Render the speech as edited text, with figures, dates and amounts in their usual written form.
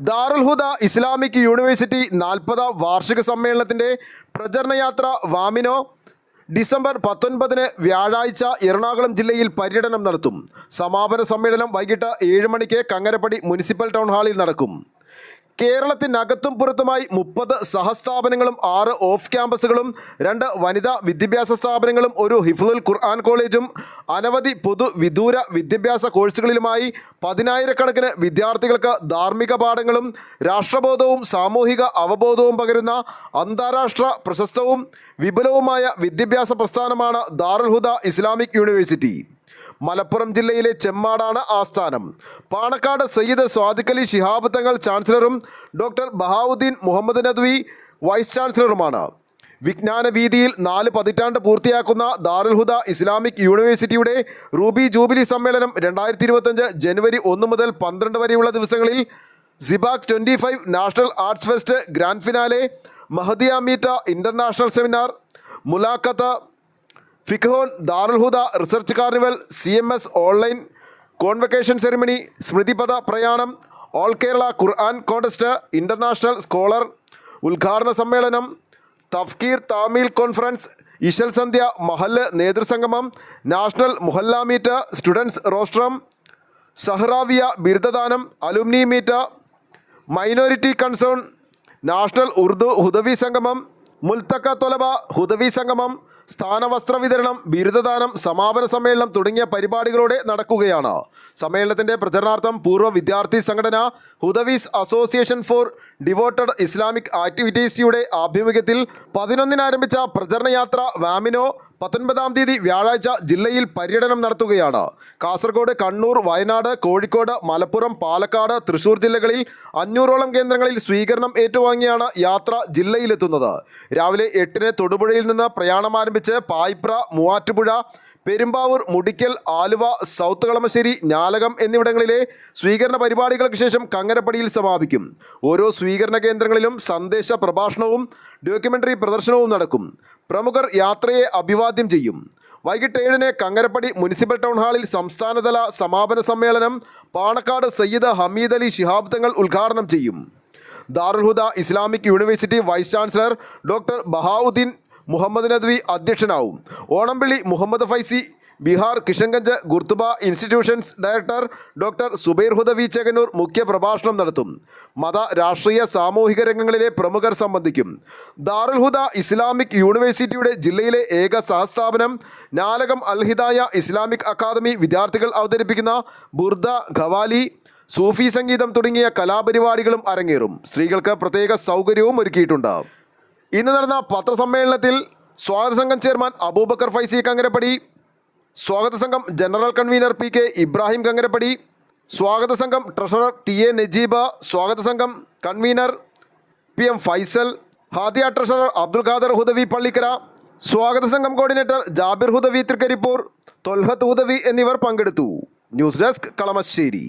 ദാറുൽ Huda Islamic university 40ാം വാർഷിക സമ്മേളനത്തിൻ്റെ പ്രചരണയാത്ര വാമിനോ December 19 വ്യാഴാഴ്ച എറണാകുളം ജില്ലയിൽ പര്യടനം നടത്തും. സമാപന സമ്മേളനം വൈകിട്ട് 7 മണിക്ക് കങ്ങരപ്പടി മുനിസിപ്പൽ ടൗൺ ഹാളിൽ നടക്കും. കേരളത്തിനകത്തും പുറത്തുമായി 30 സഹസ്ഥാപനങ്ങളും 6 ഓഫ് ക്യാമ്പസുകളും 2 വനിതാ വിദ്യാഭ്യാസ സ്ഥാപനങ്ങളും ഒരു ഹിഫ്ളുൽ ഖുർആൻ കോളേജും അനവധി വിദൂര വിദ്യാഭ്യാസ കോഴ്സുകളിലുമായി 10,000-കണക്കിന് വിദ്യാർത്ഥികൾക്ക് ധാർമ്മിക പാഠങ്ങളും രാഷ്ട്രബോധവും സാമൂഹിക അവബോധവും പകരുന്ന അന്താരാഷ്ട്ര പ്രശസ്തവും വിപുലവുമായ വിദ്യാഭ്യാസ പ്രസ്ഥാനമാണ് ദാറുൽ ഹുദ ഇസ്ലാമിക് യൂണിവേഴ്സിറ്റി. മലപ്പുറം ജില്ലയിലെ ചെമ്മാടാണ് ആസ്ഥാനം. പാണക്കാട് സയ്യിദ് സ്വാദിഖ് അലി ശിഹാബ് തങ്ങൾ ചാൻസലറും ഡോക്ടർ ബഹാവുദ്ദീൻ മുഹമ്മദ് നദ്വി വൈസ് ചാൻസലറുമാണ്. വിജ്ഞാന വീതിയിൽ 4 പതിറ്റാണ്ട് പൂർത്തിയാക്കുന്ന ദാറുൽ ഹുദ ഇസ്ലാമിക് യൂണിവേഴ്സിറ്റിയുടെ റൂബി ജൂബിലി സമ്മേളനം 2025 ജനുവരി 1 മുതൽ 12 വരെയുള്ള ദിവസങ്ങളിൽ Sibaq 25 national arts fest grand finale, Mahdiya meet international seminar, മുലാഖത്ത്, ഫിഖ്ഹോൻ, Darul Huda research carnival, CMS online convocation ceremony, സ്മൃതിപഥ പ്രയാണം, ഓൾ കേരള ഖുർആൻ കോൺടെസ്റ്റ്, ഇൻ്റർനാഷണൽ സ്കോളർ ഉദ്ഘാടന സമ്മേളനം, തഫ്കീർ താമീൽ കോൺഫറൻസ്, ഇശൽ സന്ധ്യ, മഹല്ല് നേതൃസംഗമം, നാഷണൽ മുഹല്ല മീറ്റ്, സ്റ്റുഡൻസ് റോസ്ട്രം, സഹ്റാവിയ ബിരുദദാനം, alumni meet, minority concern, national Urdu Hudawi സംഗമം, മുൽത്തക്ക തൊലബ ഹുദവി സംഗമം, സ്ഥാനവസ്ത്ര വിതരണം, ബിരുദദാനം, സമാപന സമ്മേളനം തുടങ്ങിയ പരിപാടികളോടെ നടക്കുകയാണ്. സമ്മേളനത്തിൻ്റെ പ്രചരണാർത്ഥം പൂർവ്വ വിദ്യാർത്ഥി സംഘടന Hudawis association for devoted Islamic ആക്ടിവിറ്റീസിയുടെ ആഭിമുഖ്യത്തിൽ 11-ന് ആരംഭിച്ച പ്രചരണയാത്ര വാമിനോ 19-ാം തീയതി വ്യാഴാഴ്ച ജില്ലയിൽ പര്യടനം നടത്തുകയാണ്. കാസർഗോഡ്, കണ്ണൂർ, വയനാട്, കോഴിക്കോട്, മലപ്പുറം, പാലക്കാട്, തൃശൂർ ജില്ലകളിൽ 500ഓളം കേന്ദ്രങ്ങളിൽ സ്വീകരണം ഏറ്റുവാങ്ങിയാണ് യാത്ര ജില്ലയിലെത്തുന്നത്. രാവിലെ 8-ന് തൊടുപുഴയിൽ നിന്ന് പ്രയാണം ആരംഭിച്ച് പായിപ്ര, മൂവാറ്റുപുഴ, പെരുമ്പാവൂർ, മുടിക്കൽ, ആലുവ, സൗത്ത് കളമശ്ശേരി, ഞാലകം എന്നിവിടങ്ങളിലെ സ്വീകരണ പരിപാടികൾക്ക് ശേഷം കങ്ങരപ്പടിയിൽ സമാപിക്കും. ഓരോ സ്വീകരണ കേന്ദ്രങ്ങളിലും സന്ദേശ പ്രഭാഷണവും ഡോക്യുമെൻ്ററി പ്രദർശനവും നടക്കും. പ്രമുഖർ യാത്രയെ അഭിവാദ്യം ചെയ്യും. വൈകിട്ട് 7-ന് കങ്ങരപ്പടി മുനിസിപ്പൽ ടൗൺ ഹാളിൽ സംസ്ഥാനതല സമാപന സമ്മേളനം പാണക്കാട് സയ്യിദ് ഹമീദ് അലി ശിഹാബ് തങ്ങൾ ഉദ്ഘാടനം ചെയ്യും. Darul Huda Islamic university vice chancellor doctor Bahauddeen Muhammad Nadwi അധ്യക്ഷനാവും. Onampilly Muhammad Faizy, Bihar Kishanganj Qurtuba institutions director doctor Zubair Hudawi Chekannur മുഖ്യ പ്രഭാഷണം നടത്തും. മത, രാഷ്ട്രീയ, സാമൂഹിക രംഗങ്ങളിലെ പ്രമുഖർ സംബന്ധിക്കും. ദാറുൽ ഹുദ ഇസ്ലാമിക് യൂണിവേഴ്സിറ്റിയുടെ ജില്ലയിലെ ഏക സഹസ്ഥാപനം നാലകം അൽ ഹിദായ ഇസ്ലാമിക് അക്കാദമി വിദ്യാർത്ഥികൾ അവതരിപ്പിക്കുന്ന ബുർദ, ഖവാലി, സൂഫി സംഗീതം തുടങ്ങിയ കലാപരിപാടികളും അരങ്ങേറും. സ്ത്രീകൾക്ക് പ്രത്യേക സൗകര്യവും ഒരുക്കിയിട്ടുണ്ട്. ഇന്ന് നടന്ന പത്രസമ്മേളനത്തിൽ സ്വാഗത സംഘം ചെയർമാൻ അബൂബക്കർ ഫൈസി കങ്ങരപ്പടി, സ്വാഗത സംഘം general convener PK Ibrahim Kangarappady, സ്വാഗത സംഘം ട്രഷറർ TA നജീബ്, സ്വാഗത സംഘം convener PM Faisal, Hadiya treasurer Abdul Khader Hudawi Pallikkara, സ്വാഗത സംഘം കോർഡിനേറ്റർ ജാബിർ ഹുദവി തൃക്കരിപ്പൂർ, തൊൽഹത്ത് ഹുദവി എന്നിവർ പങ്കെടുത്തു. News desk Kalamassery.